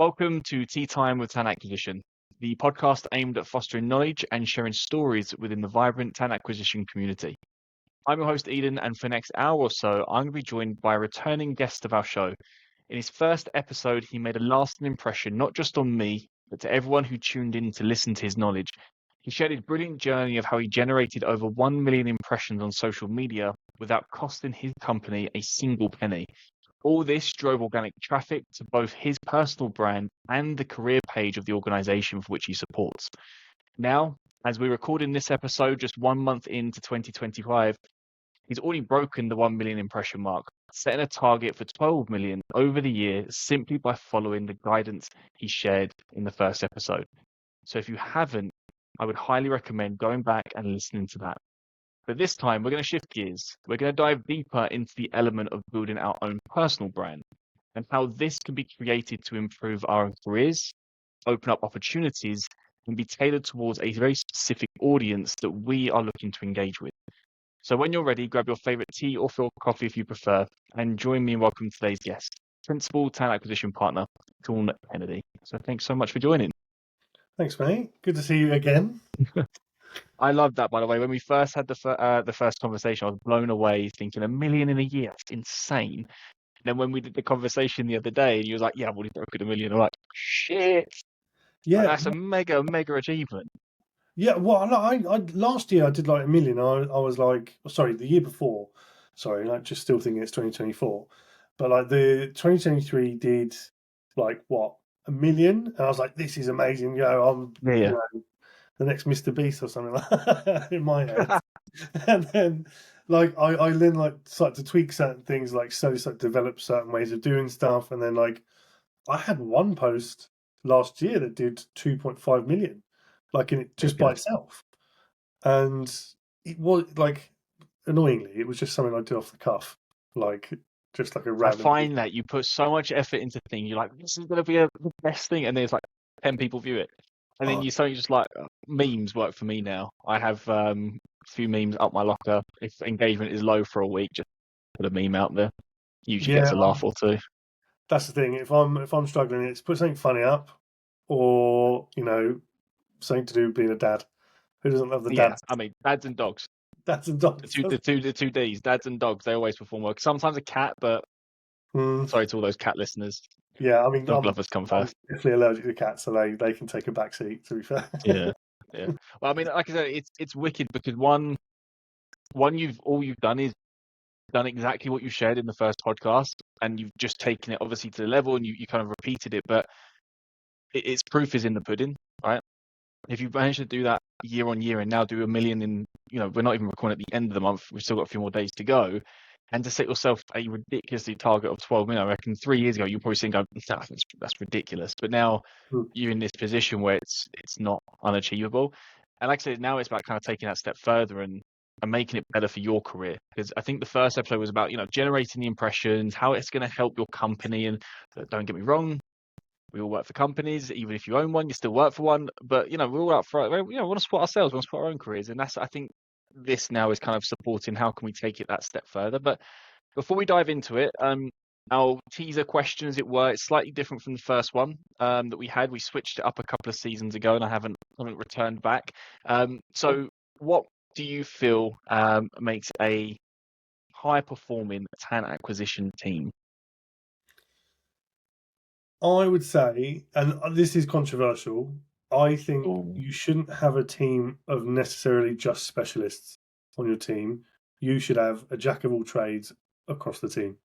Welcome to Tea Time with Talent Acquisition, the podcast aimed at fostering knowledge and sharing stories within the vibrant talent acquisition community. I'm your host, Eden, and for the next hour or so, I'm going to be joined by a returning guest of our show. In his first episode, he made a lasting impression, not just on me, but to everyone who tuned in to listen to his knowledge. He shared his brilliant journey of how he generated over 1 million impressions on social media without costing his company a single penny. All this drove organic traffic to both his personal brand and the career page of the organization for which he supports. Now, as we're recording this episode just 1 month into 2025, he's already broken the 1 million impression mark, setting a target for 12 million over the year simply by following the guidance he shared in the first episode. So if you haven't, I would highly recommend going back and listening to that. But this time, we're going to shift gears. We're going to dive deeper into the element of building our own personal brand and how this can be created to improve our own careers, open up opportunities, and be tailored towards a very specific audience that we are looking to engage with. So when you're ready, grab your favorite tea or coffee if you prefer, and join me in welcoming today's guest, Principal Talent Acquisition Partner, Sean Kennedy. So thanks so much for joining. Thanks, mate. Good to see you again. I love that, by the way. When we first had the first conversation, I was blown away, thinking 1 million in a year. That's insane. And then when we did the conversation the other day, and you was like, "Yeah, I've already broken 1 million." I'm like, "Shit, Yeah, that's a mega achievement." yeah. Well, I last year I did like 1 million. I was like, sorry, the year before. Sorry, like just still thinking it's 2024, but like the 2023 did like what 1 million, and I was like, this is amazing. I'm Yeah. the next Mr. Beast or something like that in my head. And then like I then like started to tweak certain things, like slowly start to develop certain ways of doing stuff, and then like I had one post last year that did 2.5 million, like in it just by itself, and it was like annoyingly, it was just something I did off the cuff, like just like a I random. find that you put so much effort into things. You're like, "This is gonna be the best thing," and there's like 10 people view it, and then you suddenly just like memes work for me now. I have a few memes up my locker. If engagement is low for a week, just put a meme out there. Usually gets a laugh or two. That's the thing. If I'm struggling, it's put something funny up, or something to do with being a dad. Who doesn't love the dads? I mean, dads and dogs. Dads and dogs. The two Ds, dads and dogs. They always perform well. Sometimes a cat, but sorry to all those cat listeners. Yeah, I mean, dog lovers come first. I'm definitely allergic to cats, so they can take a back seat. To be fair. Yeah. Well, I mean, like I said, it's wicked because all you've done is done exactly what you shared in the first podcast, and you've just taken it obviously to the level, and you kind of repeated it, but it's proof is in the pudding, right? If you manage to do that year on year and now do 1 million in, we're not even recording at the end of the month, we've still got a few more days to go, and to set yourself a ridiculously target of 12 million, I reckon 3 years ago, you'll probably think, that's ridiculous. But now you're in this position where it's not unachievable. And like I said, now it's about kind of taking that step further and making it better for your career. Because I think the first episode was about, generating the impressions, how it's going to help your company. And don't get me wrong, we all work for companies. Even if you own one, you still work for one. But, we're all out for it. We want to support ourselves. We want to support our own careers. And that's, I think, this now is kind of supporting how can we take it that step further. But before we dive into it, our teaser question, as it were, it's slightly different from the first one that we had. We switched it up a couple of seasons ago, and I haven't returned back. So what do you feel makes a high-performing talent acquisition team? I would say, and this is controversial, I think you shouldn't have a team of necessarily just specialists on your team. You should have a jack of all trades across the team.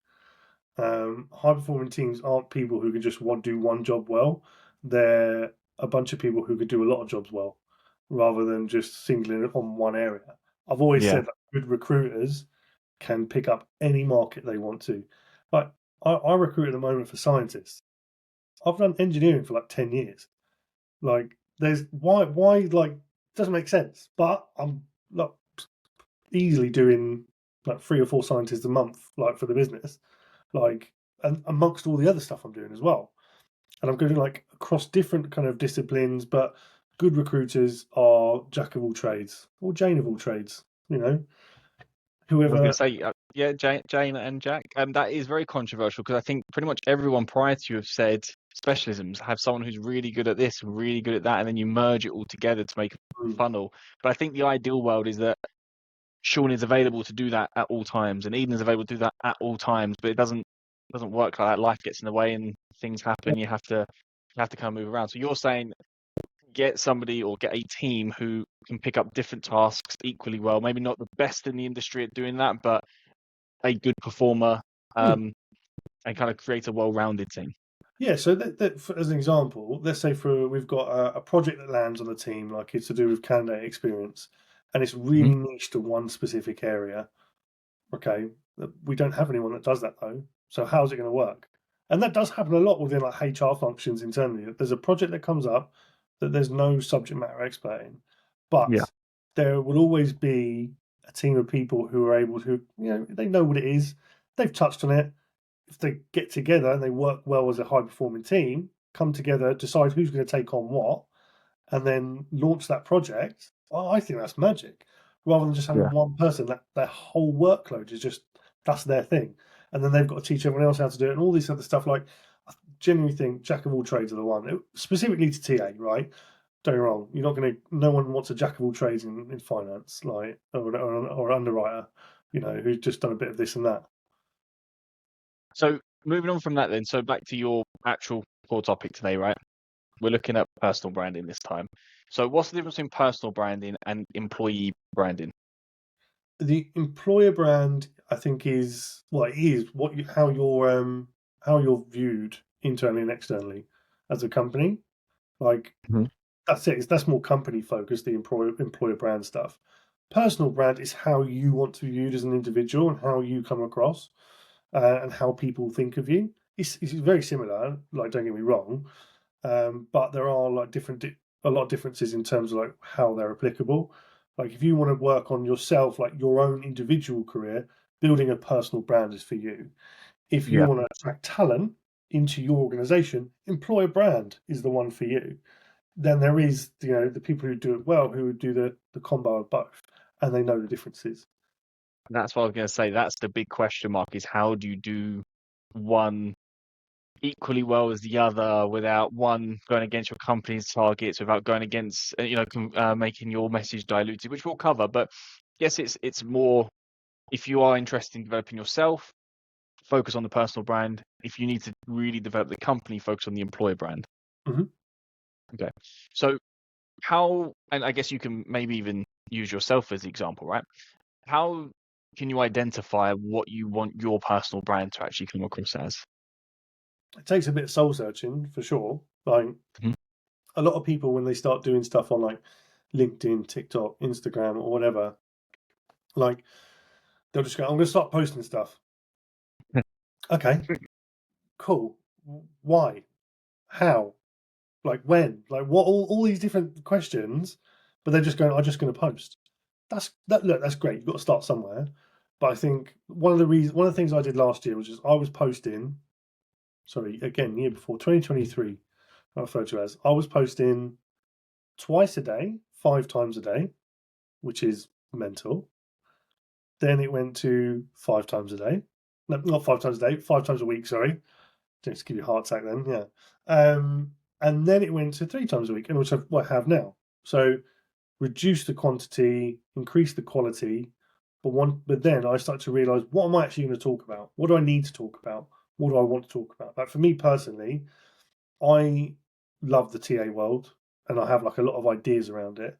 High-performing teams aren't people who can just do one job well. They're a bunch of people who could do a lot of jobs well, rather than just singling it on one area. I've always said that good recruiters can pick up any market they want to. Like I recruit at the moment for scientists. I've done engineering for like 10 years. Like, there's why like doesn't make sense. But I'm like easily doing like 3 or 4 scientists a month, like for the business, like, and amongst all the other stuff I'm doing as well. And I'm going like across different kind of disciplines. But good recruiters are jack of all trades or Jane of all trades. Whoever. I was going to say, Jane and Jack. That is very controversial because I think pretty much everyone prior to you have said specialisms, have someone who's really good at this and really good at that, and then you merge it all together to make a funnel. But I think the ideal world is that Sean is available to do that at all times, and Eden is available to do that at all times. But it doesn't work like that. Life gets in the way, and things happen. You have to kind of move around. So you're saying get somebody or get a team who can pick up different tasks equally well. Maybe not the best in the industry at doing that, but a good performer, and kind of create a well-rounded team. Yeah, so as an example, let's say we've got a project that lands on the team, like it's to do with candidate experience, and it's really niche to one specific area. Okay, we don't have anyone that does that though. So how's it going to work? And that does happen a lot within like HR functions internally. There's a project that comes up that there's no subject matter expert in, but there will always be a team of people who are able to, they know what it is, they've touched on it. If they get together and they work well as a high performing team, come together, decide who's going to take on what, and then launch that project, well, I think that's magic. Rather than just having one person, that their whole workload is just, that's their thing. And then they've got to teach everyone else how to do it and all this other stuff. Like, I genuinely think jack of all trades are the one, specifically to TA, right? Don't get me wrong, you're not going to, no one wants a jack of all trades in finance, like, or an underwriter, who's just done a bit of this and that. So moving on from that then, so back to your actual core topic today, right? We're looking at personal branding this time. So what's the difference between personal branding and employee branding? The employer brand, I think, is how you're viewed internally and externally as a company. Like that's it. That's more company focused. The employer brand stuff. Personal brand is how you want to be viewed as an individual and how you come across, and how people think of you. It's very similar. Like, don't get me wrong, but there are like a lot of differences in terms of like how they're applicable. Like if you want to work on yourself, like your own individual career, building a personal brand is for you. If you want to attract talent into your organization, employer brand is the one for you. Then there is, the people who do it well, who would do the combo of both, and they know the differences. That's what I was going to say. That's the big question mark, is how do you do one equally well as the other without one going against your company's targets, without going against, making your message diluted, which we'll cover. But yes, it's more, if you are interested in developing yourself, focus on the personal brand. If you need to really develop the company, focus on the employer brand. Okay. So how, and I guess you can maybe even use yourself as the example, right? How can you identify what you want your personal brand to actually come across as? It takes a bit of soul searching for sure. Like a lot of people, when they start doing stuff on like LinkedIn, TikTok, Instagram, or whatever, like they'll just go, I'm going to start posting stuff. Okay, cool. Why? How? Like when? Like what? All these different questions, but they're just going, I'm just going to post. Look, that's great. You've got to start somewhere. But I think one of the things I did last year was just I was posting. Sorry, again, year before 2023, I refer to as I was posting twice a day, 5 times a day, which is mental. Then it went to 5 times a day. No, not 5 times a day, 5 times a week, sorry. Just give you a heart attack then, yeah. And then it went to 3 times a week, and which I have now. So reduce the quantity, increase the quality, but then I start to realise, what am I actually going to talk about? What do I need to talk about? What do I want to talk about? Like for me personally, I love the TA world, and I have like a lot of ideas around it.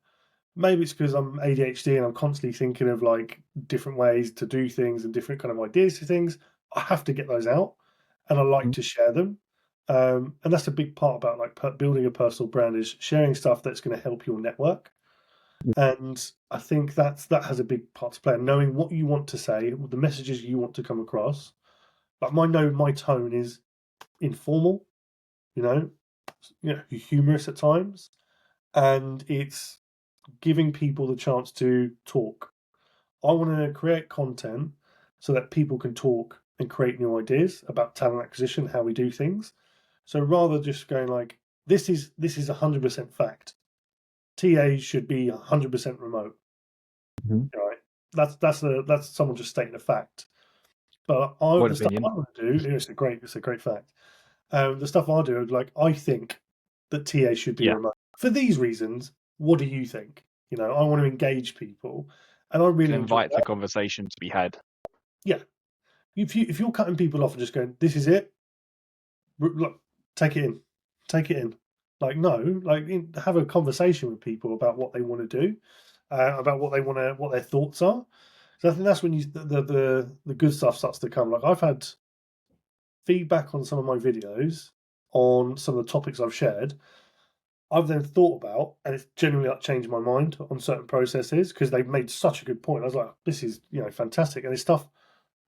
Maybe it's because I'm ADHD and I'm constantly thinking of like different ways to do things and different kind of ideas to things. I have to get those out, and I like to share them. And that's a big part about like building a personal brand, is sharing stuff that's going to help your network. And I think that has a big part to play, knowing what you want to say, the messages you want to come across. Like my tone is informal, humorous at times, and it's giving people the chance to talk. I want to create content so that people can talk and create new ideas about talent acquisition, how we do things. So rather just going like, this is 100% fact. TAs should be 100% remote. Right? That's someone just stating a fact. But the stuff I want to do, it's a great fact. The stuff I do, like, I think that TA should be Yeah. remote for these reasons. What do you think? I want to engage people, and I Can really enjoy invite the that. conversation to be had. Yeah, if you're cutting people off and just going, "This is it," like, take it in, take it in. Like, no, like, have a conversation with people about what they want to do, about what their thoughts are. So I think that's when the good stuff starts to come. Like, I've had feedback on some of my videos on some of the topics I've shared. I've then thought about, and it's genuinely like changed my mind on certain processes because they've made such a good point. I was like, this is fantastic, and it's stuff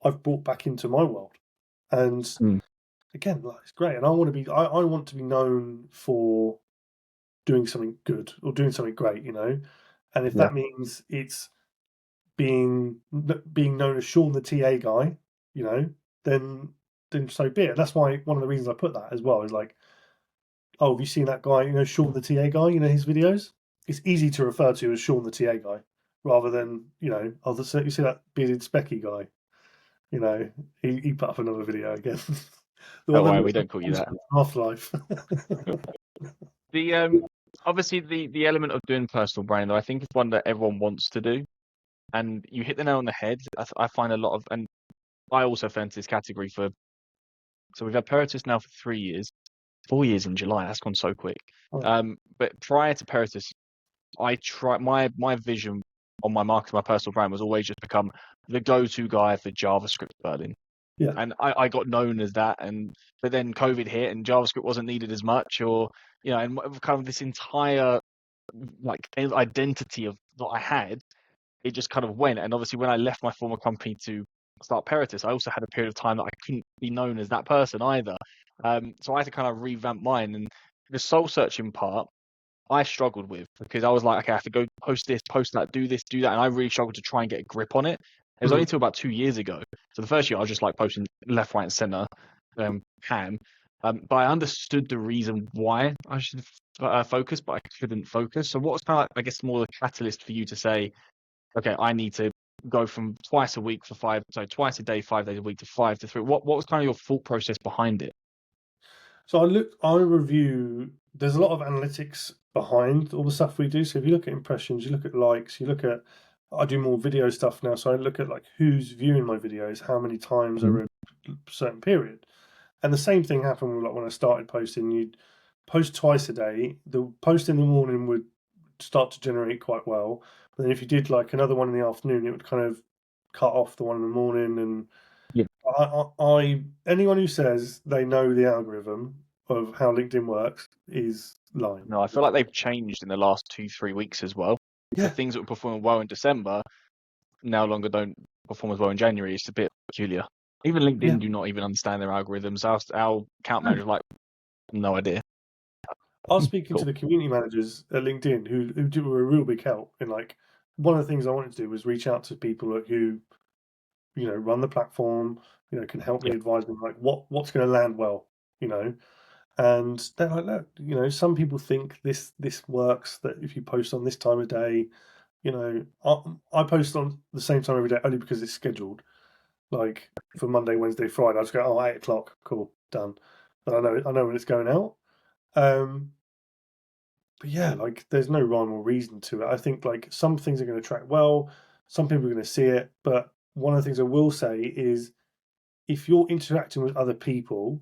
I've brought back into my world. And Mm. again, like, it's great, and I want to be known for doing something good or doing something great, and if Yeah. that means it's being known as Sean the TA guy, then so be it. That's why one of the reasons I put that as well is like, oh, have you seen that guy, Sean the TA guy, his videos? It's easy to refer to as Sean the TA guy rather than, oh, you see that bearded specky guy, he put up another video again. The one Don't that worry, we looks like don't call you that. Half-Life. The obviously the element of doing personal branding, though, I think it's one that everyone wants to do, and you hit the nail on the head. I find a lot of, and I also fell into this category for. So we've had Peritus now for 3 years, 4 years in July. That's gone so quick. Oh, But prior to Peritus, I try my vision on my market, my personal brand was always just become the go-to guy for JavaScript Berlin. yeah. And I got known as that, but then COVID hit and JavaScript wasn't needed as much, or and kind of this entire like identity of that I had, it just kind of went. And obviously, when I left my former company to start Peritus, I also had a period of time that I couldn't be known as that person either. So I had to kind of revamp mine, and the soul searching part I struggled with because I was like, okay, I have to go post this, post that, do this, do that, and I really struggled to try and get a grip on it. It was only Mhm. until about 2 years ago. So the first year I was just like posting left, right, and center, ham. But I understood the reason why I should focus, but I couldn't focus. So what was kind of, I guess, more the catalyst for you to say, okay, I need to go from twice a week for twice a day, 5 days a week to 5 to 3. What was kind of your thought process behind it? So I review. There's a lot of analytics behind all the stuff we do. So if you look at impressions, you look at likes, you look at. I do more video stuff now, so I look at like who's viewing my videos, how many times Mhm. over a certain period, and the same thing happened with like when I started posting. You'd post twice a day. The post in the morning would start to generate quite well, but then if you did like another one in the afternoon, it would kind of cut off the one in the morning. And Yeah. anyone who says they know the algorithm of how LinkedIn works is lying. No, I feel like they've changed in the last 2, 3 weeks as well. So Yeah, things that were performing well in December no longer don't perform as well in January. It's a bit peculiar. Even yeah. LinkedIn do not even understand their algorithms. Our account No. manager like no idea. I was speaking to Cool. the community managers at LinkedIn who were a real big help. And like one of the things I wanted to do was reach out to people who run the platform, can help me Yeah. advise me like what's going to land well, you know. And they're like, look, some people think this works that if you post on this time of day, I post on the same time every day only because it's scheduled. Like for Monday, Wednesday, Friday, I just go, oh, 8 o'clock, cool, done. But I know when it's going out. Um, but yeah, like there's no rhyme or reason to it. I think like some things are going to track well, some people are going to see it. But one of the things I will say is if you're interacting with other people,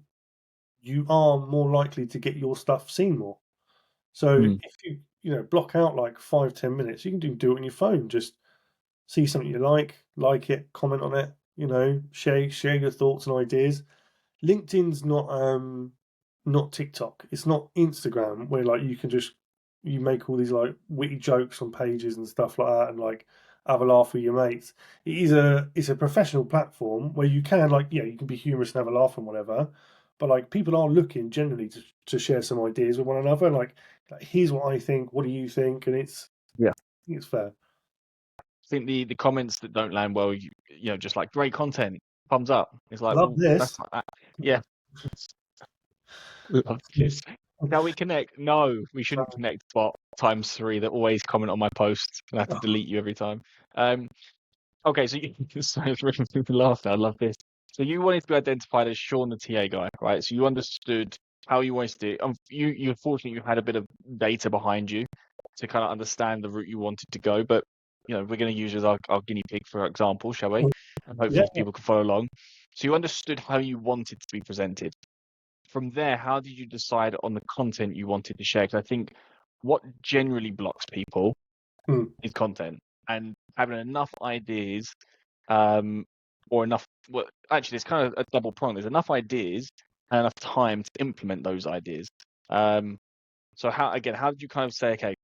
you are more likely to get your stuff seen more. So Mm. if you block out like 5-10 minutes, you can do it on your phone. Just see something you like it, comment on it, share your thoughts and ideas. LinkedIn's not TikTok. It's not Instagram where like you make all these like witty jokes on pages and stuff like that and like have a laugh with your mates. It's a professional platform where you can like you can be humorous and have a laugh and whatever. But like people are looking generally to share some ideas with one another. Like here's what I think. What do you think? And Yeah. I think it's fair. I think the comments that don't land well, just like great content, thumbs up. It's like, Love well, that's this. not that. Yeah. Love this. Shall we connect? No, we shouldn't connect. Bot times three that always comment on my posts and I have to delete you every time. Okay, so sorry, it's making me laugh now. I love this. So you wanted to be identified as Sean, the TA guy, right? So you understood how you wanted to do it. You fortunately you had a bit of data behind you to kind of understand the route you wanted to go. But we're going to use as our guinea pig for example, shall we? And Yeah. hopefully people can follow along. So you understood how you wanted to be presented. From there, how did you decide on the content you wanted to share? Because I think what generally blocks people is content and having enough ideas, or enough. Well, actually, it's kind of a double prong. There's enough ideas and enough time to implement those ideas. So how did you kind of say, okay,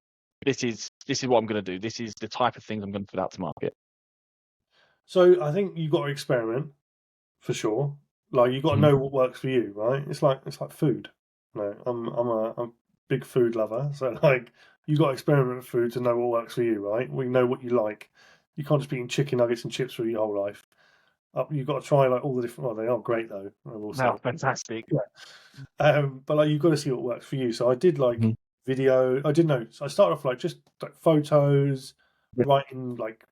this is what I'm going to do. This is the type of things I'm going to put out to market. So I think you've got to experiment for sure. Like you've got to know what works for you, right? It's like food. I'm a big food lover, so like you've got to experiment with food to know what works for you, right? We know what you like. You can't just be eating chicken nuggets and chips for your whole life. You've got to try like all the different. Well, they are great though. I will say. Wow, fantastic. Yeah. But like you've got to see what works for you. So I did like video. I didn't know. So I started off like just like photos, writing like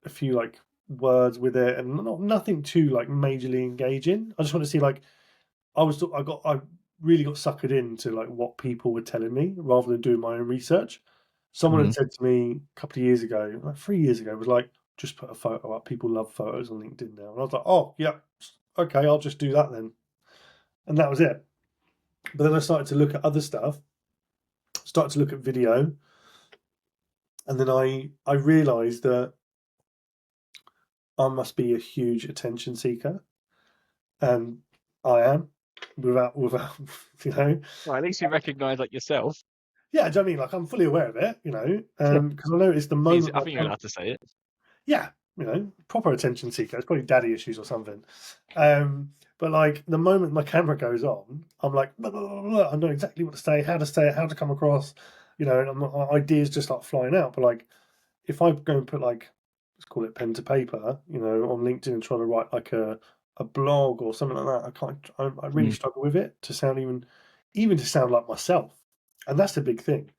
a few like words with it, and nothing too like majorly engaging. I just want to see like I really got suckered into like what people were telling me rather than doing my own research. Someone had said to me a couple of years ago, like 3 years ago, was like, just put a photo up. People love photos on LinkedIn now. And I was like, oh yeah, okay, I'll just do that then. And that was it. But then I started to look at other stuff, started to look at video, and then I realised that I must be a huge attention seeker, and I am, without Well, at least you recognise like yourself. Yeah, do you know what I mean? Like I'm fully aware of it, because I noticed the moment I think you're allowed to say it. yeah, proper attention seeker. It's probably daddy issues or something. But like the moment my camera goes on, I'm like, blah, blah, blah, blah. I know exactly what to say it, how to come across, and my ideas just start flying out. But like, if I go and put like, let's call it pen to paper, on LinkedIn and try to write like a blog or something like that, I can't. I really struggle with it to sound even to sound like myself, and that's the big thing.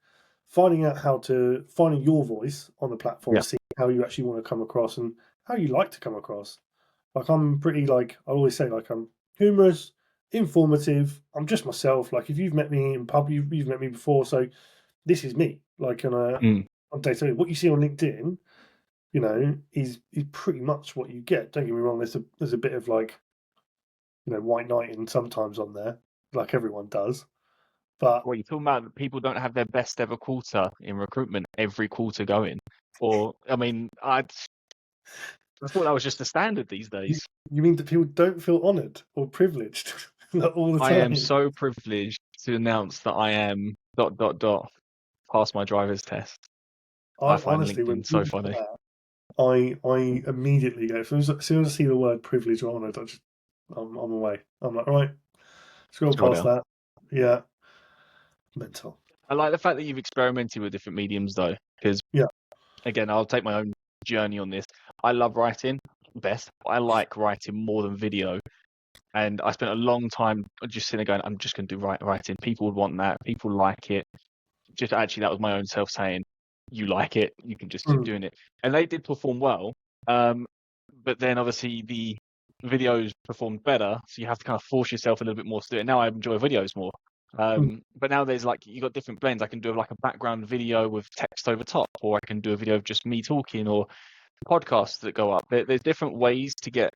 Finding your voice on the platform, see how you actually want to come across and how you like to come across. Like I'm pretty like I always say, like I'm humorous, informative. I'm just myself. Like if you've met me in pub, you've met me before, so this is me. Like on day to day, what you see on LinkedIn, is pretty much what you get. Don't get me wrong. There's a bit of like, white knighting sometimes on there, like everyone does. But Well, you're talking about people don't have their best ever quarter in recruitment every quarter going, or I mean, I thought that was just the standard these days. you mean that people don't feel honoured or privileged all the I am time? so privileged to announce that I am ... pass my driver's test. I find Honestly, when LinkedIn so people funny. do that, I immediately go. As soon as I see the word privilege or honoured, I'm away. I'm like, right, scroll Scroll past down. that. Yeah, mental. I like the fact that you've experimented with different mediums though, because Yeah. again, I'll take my own journey on this. I love writing, best. I like writing more than video. And I spent a long time just sitting there going, I'm just going to do writing. People would want that. People like it. Just actually, that was my own self saying, you like it, you can just keep doing it. And they did perform well. But then obviously the videos performed better. So you have to kind of force yourself a little bit more to do it. Now I enjoy videos more. But now there's like, you got different blends. I can do like a background video with text over top, or I can do a video of just me talking, or podcasts that go up. There's different ways to get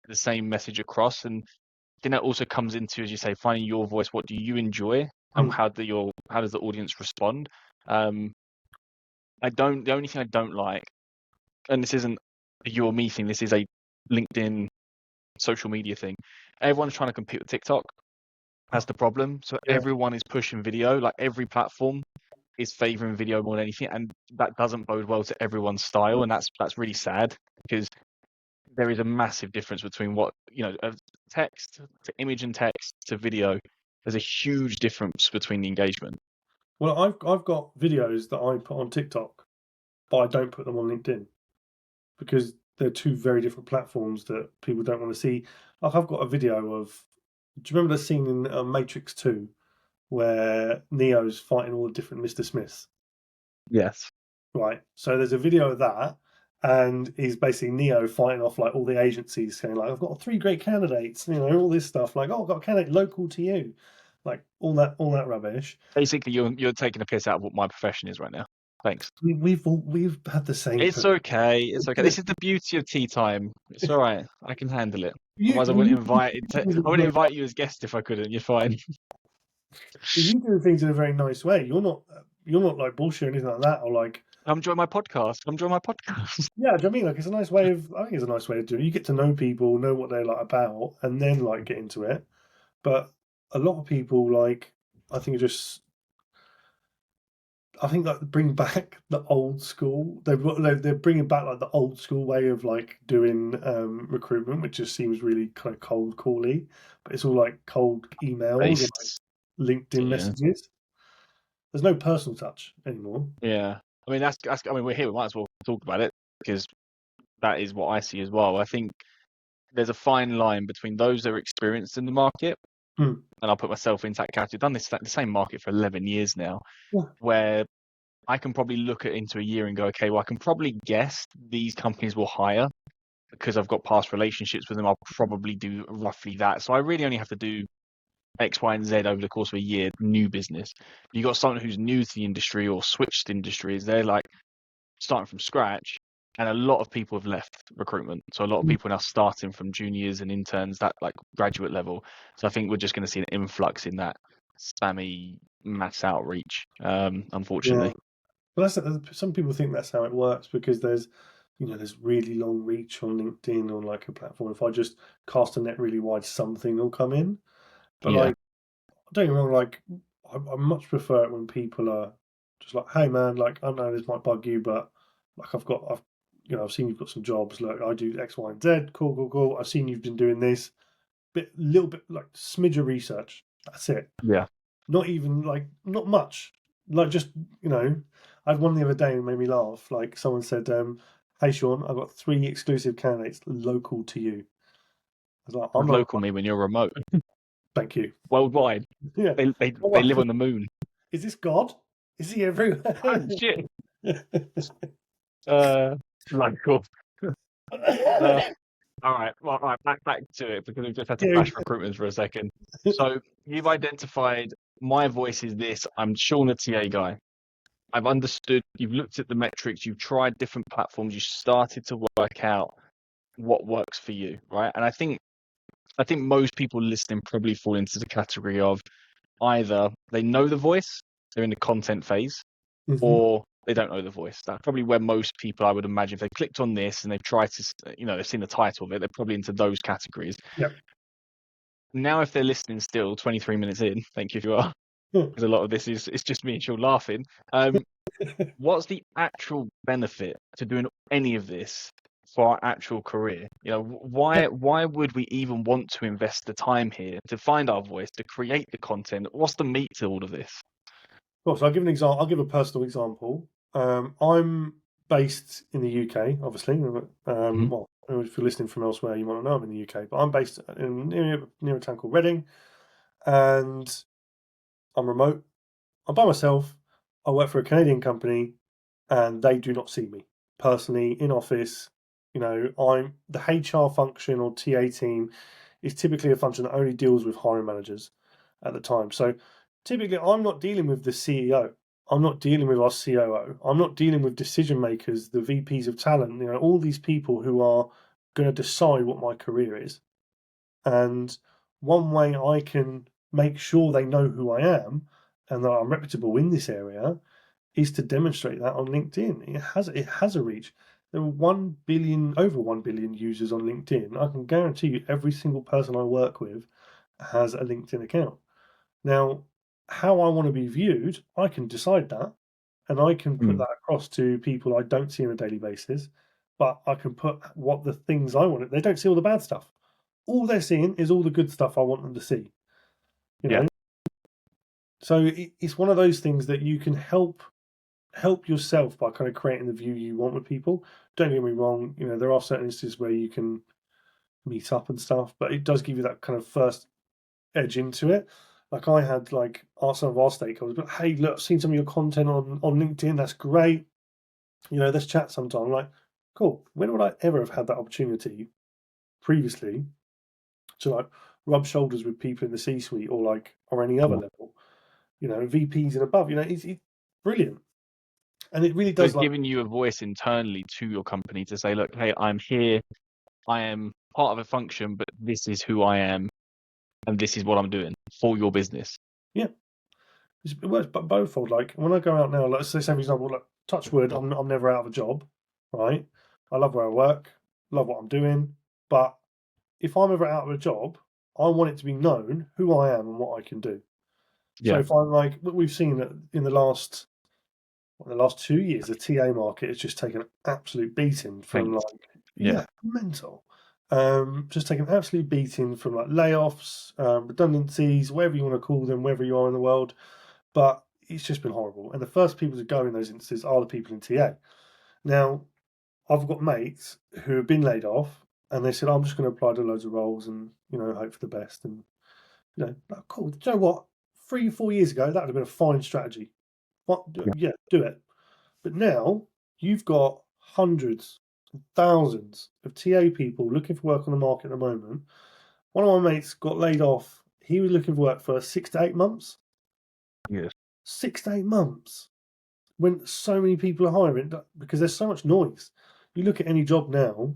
the same message across. And then that also comes into, as you say, finding your voice. What do you enjoy, and how does the audience respond? The only thing I don't like, and this isn't a you or me thing, this is a LinkedIn social media thing. Everyone's trying to compete with TikTok. That's the problem. So everyone is pushing video, like every platform is favoring video more than anything, and that doesn't bode well to everyone's style, and that's really sad, because there is a massive difference between what text to image and text to video. There's a huge difference between the engagement. Well, I've got videos that I put on TikTok, but I don't put them on LinkedIn because they're two very different platforms that people don't want to see. Like I've got a video of. Do you remember the scene in Matrix 2 where Neo's fighting all the different Mr. Smiths? Yes. Right. So there's a video of that, and he's basically Neo fighting off like all the agencies, saying like, "I've got 3 great candidates," all this stuff. Like, "Oh, I've got a candidate local to you," like all that rubbish. Basically, you're taking a piss out of what my profession is right now. Thanks. We've had the same. It's okay. It's okay. This is the beauty of tea time. It's all right. I can handle it. Otherwise, I wouldn't invite you as guest if I couldn't. You're fine. You do things in a very nice way. You're not like bullshit or anything like that, or like. Come join my podcast. Yeah, do you know what I mean? Like, it's a nice way of. I think it's a nice way of doing it. You get to know people, know what they're like about, and then like get into it. But a lot of people like, I think like bring back the old school. They're bringing back like the old school way of like doing recruitment, which just seems really kind of cold cally. But it's all like cold emails and like LinkedIn messages. There's no personal touch anymore. Yeah, I mean that's. I mean, we're here. We might as well talk about it because that is what I see as well. I think there's a fine line between those that are experienced in the market, and I'll put myself into that category. I've done the same market for 11 years now, where I can probably look into a year and go, okay, well, I can probably guess these companies will hire because I've got past relationships with them. I'll probably do roughly that. So I really only have to do X, Y, and Z over the course of a year, new business. You got someone who's new to the industry or switched industries, they're like starting from scratch. And a lot of people have left recruitment. So a lot of people are now starting from juniors and interns, that like graduate level. So I think we're just going to see an influx in that spammy mass outreach, unfortunately. Well, some people think that's how it works because there's really long reach on LinkedIn or like a platform. If I just cast a net really wide, something will come in. But like, don't get me wrong, like I much prefer it when people are just like, "Hey man, like I know this might bug you, but like I've seen you've got some jobs. Look, I do X, Y, and Z. Cool. I've seen you've been doing this. Little bit like smidge of research. That's it. Yeah. Not even like not much. Like just I had one the other day and made me laugh. Like someone said, "Hey Sean, I've got 3 exclusive candidates local to you." I was like, "I'm not local me when you're remote." Thank you. Worldwide. Yeah. They live on the moon. Is this God? Is he everywhere? Oh, shit. Like cool. All right. Well, all right. Back to it because we've just had to flash recruitment for a second. So you've identified my voice is this. I'm Sean, a TA guy. I've understood. You've looked at the metrics. You've tried different platforms. You started to work out what works for you, right? And I think most people listening probably fall into the category of either they know the voice, they're in the content phase, or they don't know the voice. That's probably where most people, I would imagine, if they clicked on this and they've tried to, they've seen the title of it, they're probably into those categories. Yep. Now, if they're listening still 23 minutes in, thank you if you are, because a lot of this is just me and Sean laughing. What's the actual benefit to doing any of this for our actual career? Why would we even want to invest the time here to find our voice, to create the content? What's the meat to all of this? Well, so I'll give an example. I'll give a personal example. I'm based in the UK, obviously. Well, if you're listening from elsewhere, you might not know I'm in the UK, but I'm based near a town called Reading, and I'm remote. I'm by myself. I work for a Canadian company, and they do not see me personally in office. I'm the HR function or TA team is typically a function that only deals with hiring managers at the time. So typically, I'm not dealing with the CEO. I'm not dealing with our COO. I'm not dealing with decision makers, the VPs of talent, all these people who are going to decide what my career is. And one way I can make sure they know who I am and that I'm reputable in this area is to demonstrate that on LinkedIn. It has a reach. There are over 1 billion users on LinkedIn. I can guarantee you every single person I work with has a LinkedIn account. Now, how I want to be viewed, I can decide that, and I can put that across to people I don't see on a daily basis, but I can put what the things I want. They don't see all the bad stuff. All they're seeing is all the good stuff I want them to see. So it's one of those things that you can help yourself by kind of creating the view you want with people. Don't get me wrong, there are certain instances where you can meet up and stuff, but it does give you that kind of first edge into it. Like I had some of our stakeholders, but hey, look, I've seen some of your content on LinkedIn. That's great. Let's chat sometime. I'm like, cool. When would I ever have had that opportunity previously to like rub shoulders with people in the C-suite or any other level, VPs and above? It's brilliant, and it really So does it's giving you a voice internally to your company to say, look, hey, I'm here. I am part of a function, but this is who I am, and this is what I'm doing for your business. yeah. It works but bothfold. Like when I go out now, let's say for example, like, touch wood, I'm never out of a job, right? I love where I work, love what I'm doing, but if I'm ever out of a job, I want it to be known who I am and what I can do. So Yeah. if I'm like, we've seen that in the last 2 years, the TA market has just taken an absolute beating from Thanks. like, Yeah. mental. Just taken an absolute beating from like layoffs, redundancies, whatever you want to call them, wherever you are in the world. But it's just been horrible. And the first people to go in those instances are the people in TA. Now, I've got mates who have been laid off and they said, I'm just going to apply to loads of roles and, hope for the best. And, cool. Do you know what? 3 or 4 years ago, that would have been a fine strategy. What? Yeah, do it. But now you've got hundreds, thousands of TA people looking for work on the market at the moment. One of my mates got laid off. He was looking for work for 6 to 8 months. Yes. 6 to 8 months. When so many people are hiring because there's so much noise. You look at any job now,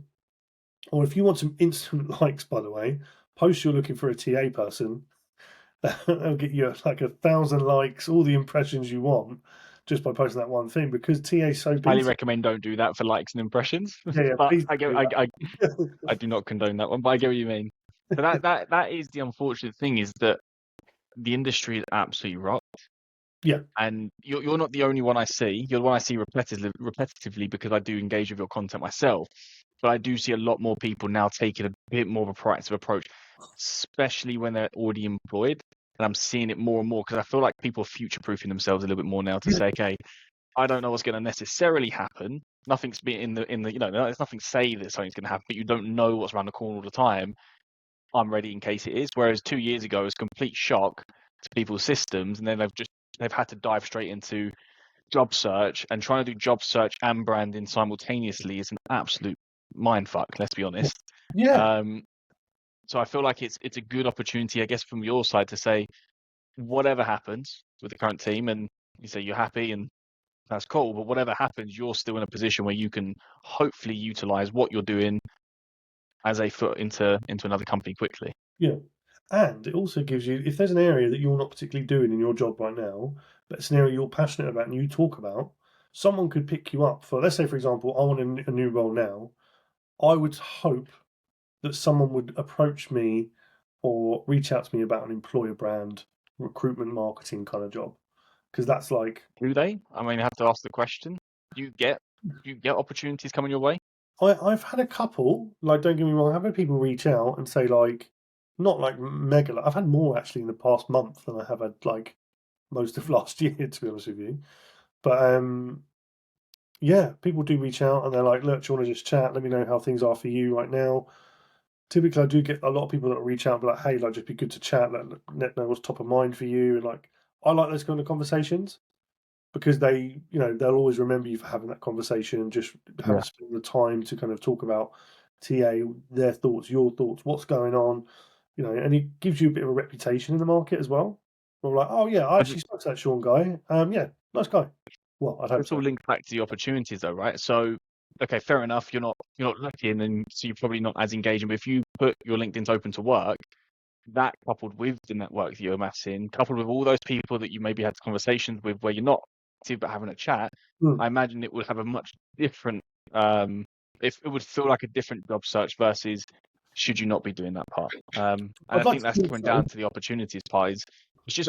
or if you want some instant likes, by the way, post you're looking for a TA person. They'll get you like 1,000 likes, all the impressions you want, just by posting that one thing because TA is so Highly busy. recommend don't do that for likes and impressions. Yeah, But please I get, do I do not condone that one, but I get what you mean. But that is the unfortunate thing, is that the industry is absolutely rocked. Yeah. And you're not the only one I see. You're the one I see repetitively because I do engage with your content myself. But I do see a lot more people now taking a bit more of a proactive approach, especially when they're already employed. And I'm seeing it more and more because I feel like people are future-proofing themselves a little bit more now to say, okay, I don't know what's going to necessarily happen. Nothing's been there's nothing say that something's going to happen, but you don't know what's around the corner all the time. I'm ready in case it is. Whereas 2 years ago, it was complete shock to people's systems, and then they've had to dive straight into job search, and trying to do job search and branding simultaneously is an absolute mindfuck. Let's be honest. Yeah. So I feel like it's a good opportunity, I guess, from your side to say whatever happens with the current team, and you say you're happy and that's cool, but whatever happens, you're still in a position where you can hopefully utilize what you're doing as a foot into another company quickly. Yeah. And it also gives you, if there's an area that you're not particularly doing in your job right now, but it's an area you're passionate about and you talk about, someone could pick you up for, let's say, for example, I want a new role now. I would hope that someone would approach me or reach out to me about an employer brand recruitment marketing kind of job. Because that's like, Do they? I mean, I have to ask the question. Do you get opportunities coming your way? I've had a couple, like, don't get me wrong, I've had people reach out and say, like, not like mega, I've had more actually in the past month than I have had like most of last year, to be honest with you. But yeah, people do reach out and they're like, look, do you want to just chat? Let me know how things are for you right now. Typically, I do get a lot of people that reach out and be like, hey, like, just be good to chat, let know what's top of mind for you. And like, I like those kind of conversations because they'll always remember you for having that conversation, just having Yeah. spent the time to kind of talk about TA, their thoughts, your thoughts, what's going on, and it gives you a bit of a reputation in the market as well. We're like, oh yeah, I But actually spoke to that Sean guy. Yeah, nice guy. Well, I'd hope it's all so. linked back to the opportunities, though, right? So, okay, fair enough. You're not lucky, and then so you're probably not as engaging. But if you put your LinkedIn's open to work, that coupled with the network that you're amassing, coupled with all those people that you maybe had conversations with where you're not active but having a chat, Mm. I imagine it would have a much different, if it would feel like a different job search versus should you not be doing that part. And I I'd like think to that's think coming so. down to the opportunities part.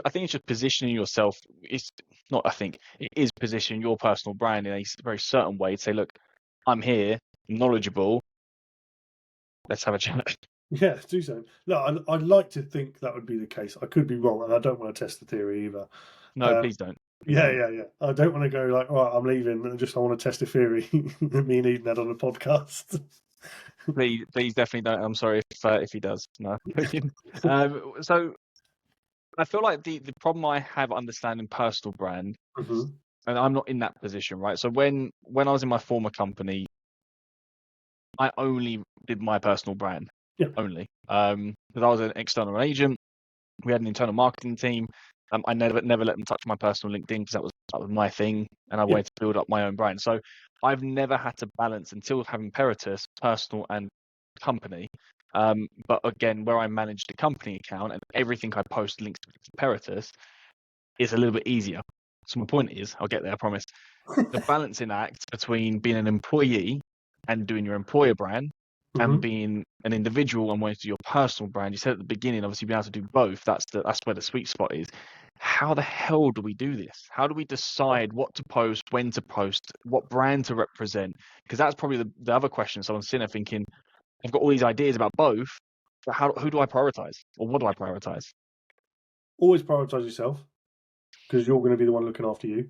I think it's just positioning yourself. It's not, I think it is positioning your personal brand in a very certain way to say, look, I'm here, knowledgeable. Let's have a chat. Yeah, do so. No, I'd like to think that would be the case. I could be wrong, and I don't want to test the theory either. No, Uh, please don't. Please yeah, don't. yeah, yeah. I don't want to go like, all right, I'm leaving, and just I want to test a theory that me and Eden had on a podcast. Please, definitely don't. I'm sorry if he does. No. So I feel like the problem I have understanding personal brand, Mhm. and I'm not in that position, right? So when I was in my former company, I only did my personal brand. Yeah. Only. Because I was an external agent. We had an internal marketing team. I never let them touch my personal LinkedIn because that was my thing, and I wanted to build up my own brand. So I've never had to balance until having Peritus, personal and company. But again, where I manage the company account and everything I post links to Peritus, it's a little bit easier. So my point is, I'll get there, I promise. The balancing act between being an employee and doing your employer brand and being an individual and wanting to do your personal brand. You said at the beginning, obviously being able to do both, that's where the sweet spot is. How the hell do we do this? How do we decide what to post, when to post, what brand to represent? Because that's probably the other question. Someone's sitting there thinking, I've got all these ideas about both, but who do I prioritize? Or what do I prioritize? Always prioritize yourself, because you're going to be the one looking after you.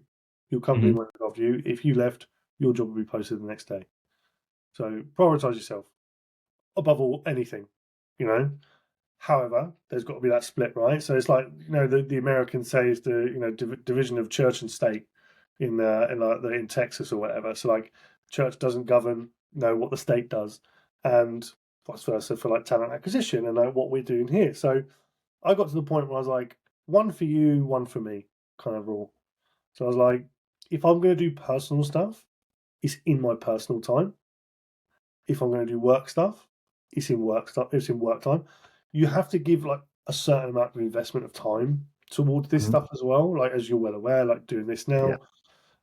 Your company won't look after you. If you left, your job will be posted the next day. So prioritize yourself above all anything, you know. However, there's got to be that split, right? So it's like, you know, the Americans say is the, you know, division of church and state in Texas or whatever. So like, church doesn't govern, what the state does, and vice versa for like talent acquisition and like what we're doing here. So I got to the point where I was like, one for you, one for me, kind of rule. So I was like, if I'm going to do personal stuff, it's in my personal time. If I'm going to do work stuff, it's in work stuff. It's in work time. You have to give like a certain amount of investment of time towards this stuff as well. Like, as you're well aware, like doing this now, Yeah.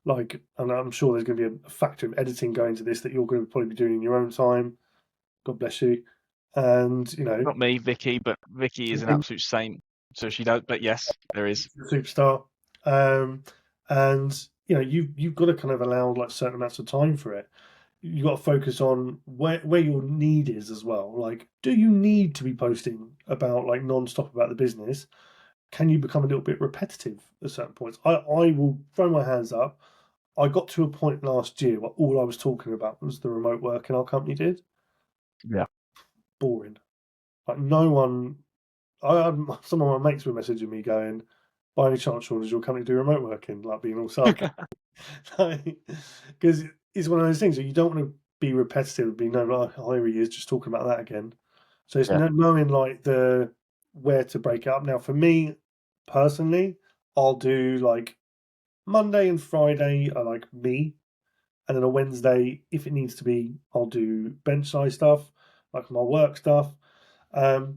like, and I'm sure there's going to be a factor of editing going into this that you're going to probably be doing in your own time. God bless you. And Not me, Vicky, but Vicky is an absolute saint. So she does, but yes, there is. superstar. And you've got to kind of allow like certain amounts of time for it. You got to focus on where your need is as well. Like, do you need to be posting about like non-stop about the business? Can you become a little bit repetitive at certain points? I will throw my hands up. I got to a point last year where all I was talking about was the remote working our company did. Yeah. Boring. Like, no one. Some of my mates were messaging me going, "By any chance, Sean, does your company do remote working?" Like, being all sarcastic. Because it's one of those things that you don't want to be repetitive and be, no, here he is just talking about that again. So it's knowing like where to break it up. Now, for me personally, I'll do like Monday and Friday are like me, and then a Wednesday, if it needs to be, I'll do bench size stuff, like my work stuff. The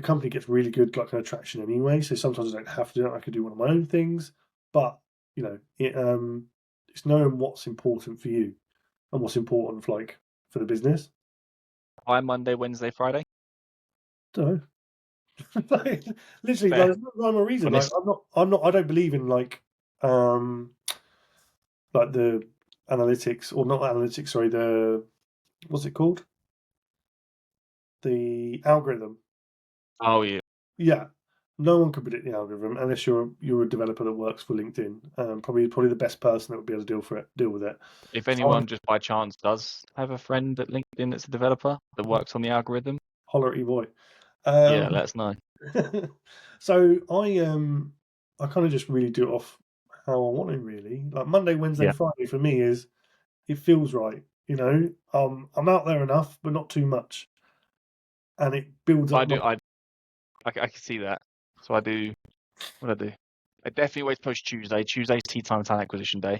company gets really good like kind of traction anyway, so sometimes I don't have to do it. I could do one of my own things, but it's knowing what's important for you and what's important for the business. Why Monday, Wednesday, Friday? So like, literally, Fair. there's no rhyme or reason. Like, Honest. I don't believe in like the analytics, or not analytics. Sorry, what's it called? The algorithm. Oh yeah. Yeah, no one can predict the algorithm unless you're a developer that works for LinkedIn. Probably the best person that would be able to deal with it. If So anyone just by chance does have a friend at LinkedIn that's a developer that works on the algorithm, holler at your boy. yeah, let us know. So I kind of just really do it off how I want it, really. Like Monday, Wednesday, Yeah. Friday for me is, it feels right. I'm out there enough, but not too much, and it builds I up do. I can see that. So I do. What do? I definitely always post Tuesday. Tuesday's tea time talent acquisition day.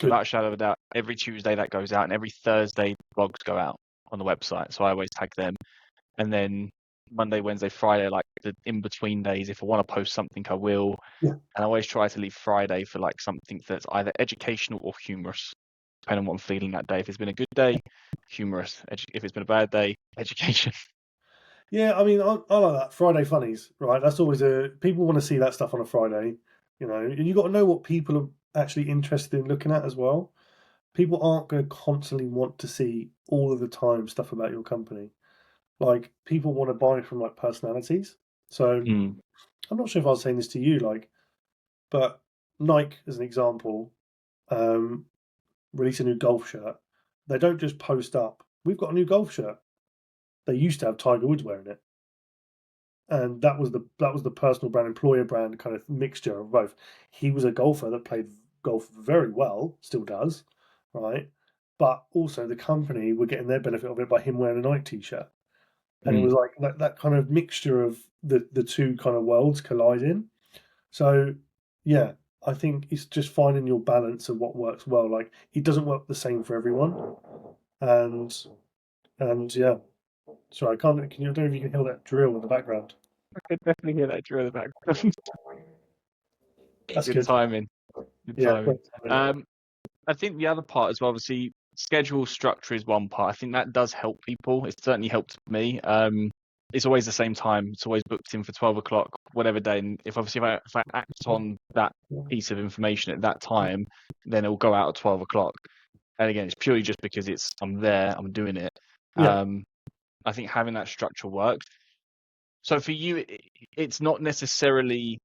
So good. without a shadow of a doubt, every Tuesday that goes out, and every Thursday blogs go out on the website. So I always tag them. And then Monday, Wednesday, Friday, like the in between days, if I want to post something, I will. Yeah. And I always try to leave Friday for like something that's either educational or humorous, depending on what I'm feeling that day. If it's been a good day, humorous. If it's been a bad day, education. Yeah, I mean, I like that. Friday funnies, right? That's always people want to see that stuff on a Friday, and you got to know what people are actually interested in looking at as well. People aren't going to constantly want to see all of the time stuff about your company. Like, people want to buy from like personalities. So Mm. I'm not sure if I was saying this to you, like, but Nike, as an example, release a new golf shirt. They don't just post up, "We've got a new golf shirt." They used to have Tiger Woods wearing it, and that was the personal brand, employer brand kind of mixture of both. He was a golfer that played golf very well, still does, right? but also the company were getting their benefit of it by him wearing a Nike t-shirt. And it Mm. was like that kind of mixture of the two kind of worlds colliding. So yeah, I think it's just finding your balance of what works well. Like it doesn't work the same for everyone. And yeah. Sorry, I can't. I don't know if you can hear that drill in the background. I could definitely hear that drill in the background. That's Good good. timing. Good Yeah, timing. great timing. I think the other part as well, obviously, schedule structure is one part. I think that does help people. It's certainly helped me. It's always the same time. It's always booked in for 12 o'clock, whatever day. And if I act on that piece of information at that time, then it will go out at 12 o'clock. And again, it's purely just because I'm there, I'm doing it. Yeah, I think having that structure works. So for you, it's not necessarily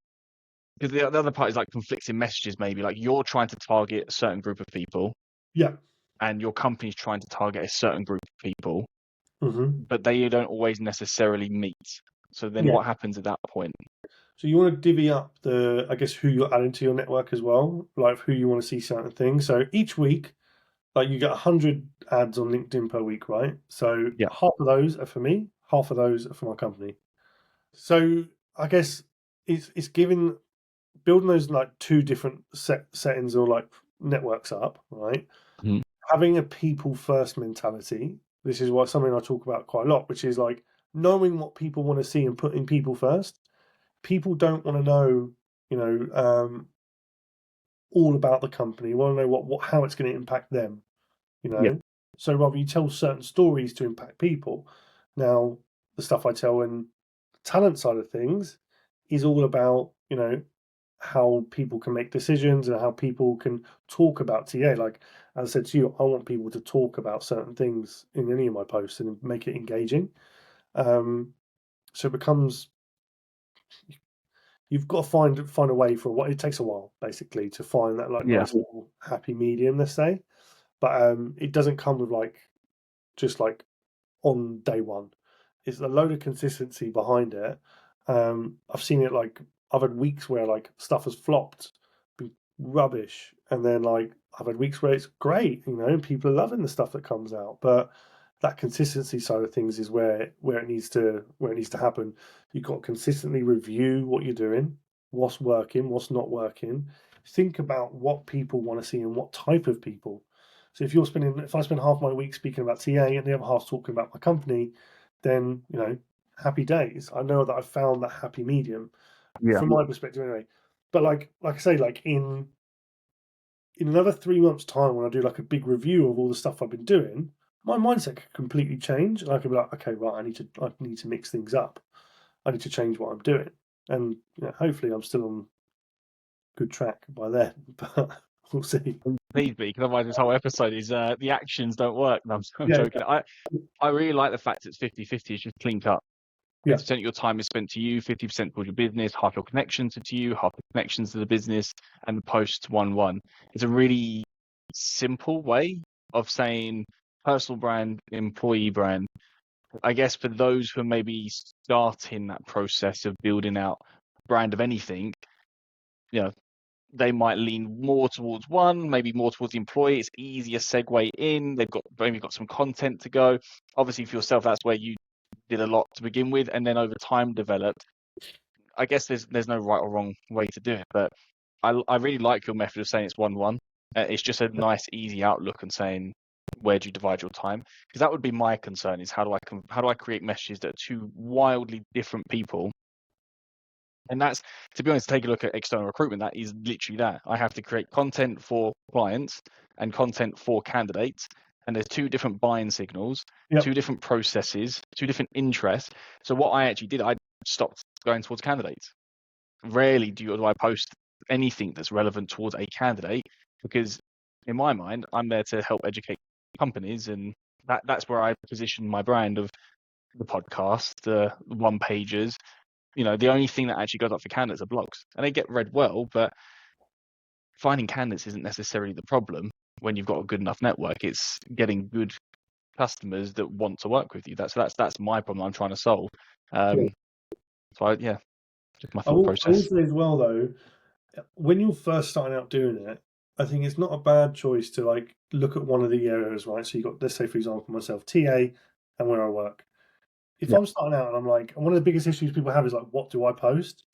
because the other part is like conflicting messages, maybe like you're trying to target a certain group of people yeah. and your company's trying to target a certain group of people, Hmm. but they don't always necessarily meet. So then Yeah. what happens at that point? So you want to divvy up I guess, who you're adding to your network as well, like who you want to see certain things. So each week, like you get 100 ads on LinkedIn per week, right? So Yeah. half of those are for me, half of those are for my company. So I guess it's giving building those like two different settings or like networks up, right? Mhm. Having a people first mentality. This is what something I talk about quite a lot, which is like knowing what people want to see and putting people first. People don't want to know, you know, all about the company. You want to know how it's going to impact them, you Yeah. know. So rather you tell certain stories to impact people. Now, the stuff I tell in the talent side of things is all about, how people can make decisions and how people can talk about TA. Like as I said to you, I want people to talk about certain things in any of my posts and make it engaging. So it becomes you've got to find a way for what it takes a while basically to find that like Yeah. nice little happy medium, let's say. But it doesn't come with like just like on day one. It's a load of consistency behind it. I've seen it like I've had weeks where like stuff has flopped, been rubbish, and then like I've had weeks where it's great, and people are loving the stuff that comes out. But that consistency side of things is where it needs to happen. You've got to consistently review what you're doing, what's working, what's not working. Think about what people want to see and what type of people. So if I spend half my week speaking about TA and the other half talking about my company, then happy days. I know that I've found that happy medium Yeah. from my perspective anyway. But like I say, like in another 3 months' time, when I do like a big review of all the stuff I've been doing, my mindset could completely change, and I could be like, okay, right, I need to mix things up. I need to change what I'm doing, and hopefully, I'm still on good track by then. But we'll see. Please be, because otherwise this whole episode is the actions don't work. No, I'm Yeah, joking. I really like the fact it's 50-50. It's just clean cut. yeah, 50% of your time is spent to you, 50% towards your business, half your connections are to you, half the connections to the business, and the post 1-1. It's a really simple way of saying personal brand, employee brand. I guess for those who are maybe starting that process of building out brand of anything, you know, they might lean more towards one, maybe more towards the employee. It's easier segue in. They've maybe got some content to go. Obviously, for yourself, that's where you did a lot to begin with, and then over time developed. I guess there's no right or wrong way to do it, but I really like your method of saying it's 1-1. It's just a nice, easy outlook and saying where do you divide your time? Because that would be my concern: is how do I create messages that are two wildly different people. And that's, to be honest, take a look at external recruitment. That is literally that. I have to create content for clients and content for candidates. And there's two different buying signals, yep, two different processes, two different interests. So what I actually did, I stopped going towards candidates. Rarely do I post anything that's relevant towards a candidate, because in my mind, I'm there to help educate companies, and that's where I position my brand of the podcast, the one pages. The only thing that actually goes up for candidates are blogs, and they get read well, but finding candidates isn't necessarily the problem when you've got a good enough network. It's getting good customers that want to work with you. That's my problem I'm trying to solve. yeah. Just my I thought will process. say as well though, when you're first starting out doing it, I think it's not a bad choice to like look at one of the areas, right? So you got, let's say, for example, myself, TA, and where I work. If Yeah. I'm starting out and I'm like, and one of the biggest issues people have is like, what do I post?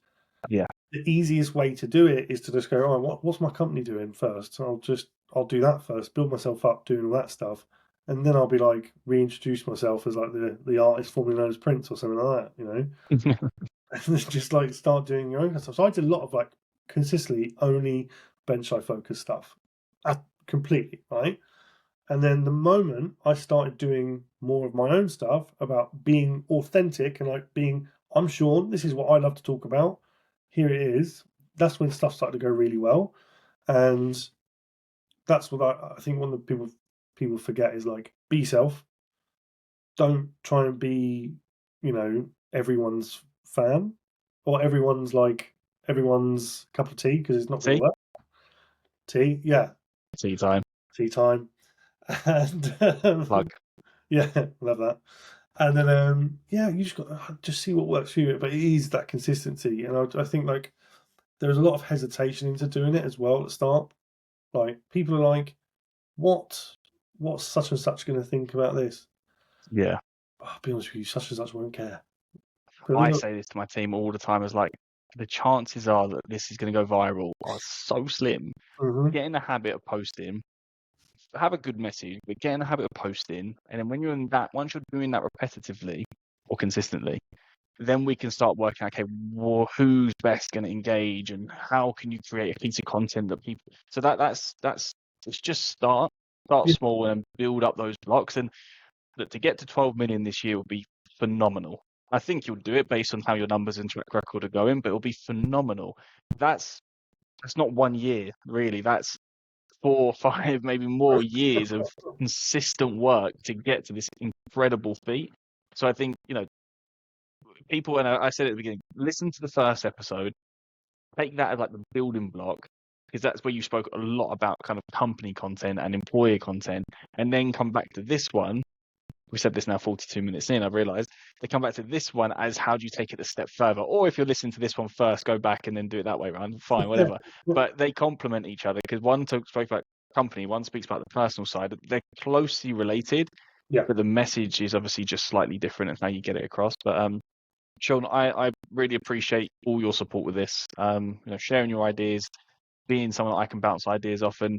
Yeah. The easiest way to do it is to just go, oh, what's my company doing first? I'll do that first, build myself up doing all that stuff, and then I'll be like reintroduce myself as like the artist formerly known as Prince or something like that, you know, and just like start doing your own stuff. So I did a lot of like consistently only bench side focused stuff, completely right. And then the moment I started doing more of my own stuff about being authentic and like being, I'm Sean, this is what I love to talk about. Here it is. That's when stuff started to go really well. And that's what I think one of the people forget is like, be yourself. Don't try and be, everyone's fan or everyone's cup of tea, because it's not going to See? work. Tea, yeah, Tea time. tea time. And Plug. yeah, love that. And then, yeah, you just got to just see what works for you. But it is that consistency. And I think like there's a lot of hesitation into doing it as well at the start. Like people are like, what's such and such going to think about this? Yeah. I'll be honest with you, such and such won't care. I say this to my team all the time as like, the chances are that this is going to go viral are so slim. Mm-hmm. Get in the habit of posting, have a good message, but get in the habit of posting. And then when you're in that, once you're doing that repetitively or consistently, then we can start working, okay, well, who's best going to engage and how can you create a piece of content that people, so that's it's just start Yeah. small and build up those blocks. And that to get to 12 million this year will be phenomenal. I think you'll do it based on how your numbers and track record are going, but it'll be phenomenal. That's not 1 year, really. That's 4, 5, maybe more years of consistent work to get to this incredible feat. So I think, people, and I said at the beginning, listen to the first episode, take that as like the building block, because that's where you spoke a lot about kind of company content and employer content, and then come back to this one. We said this now 42 minutes in, I've realized. They come back to this one as how do you take it a step further? Or if you're listening to this one first, go back and then do it that way around. Fine, whatever. But they complement each other because one spoke about company, one speaks about the personal side. They're closely related, Yeah. but the message is obviously just slightly different in how you get it across. But Sean, I really appreciate all your support with this. Sharing your ideas, being someone that I can bounce ideas off, and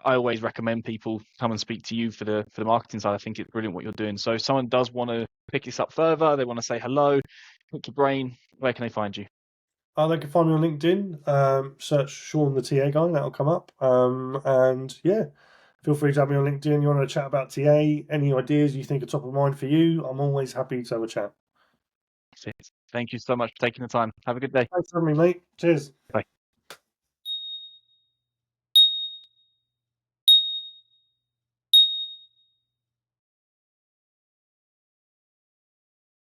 I always recommend people come and speak to you for the marketing side. I think it's brilliant what you're doing. So if someone does want to pick this up further, they want to say hello, pick your brain, where can they find you? They can find me on LinkedIn. Search Sean the TA guy, that'll come up. And yeah, feel free to have me on LinkedIn. You want to chat about TA? Any ideas you think are top of mind for you? I'm always happy to have a chat. Thank you so much for taking the time. Have a good day. Thanks for having me, mate. Cheers. Bye.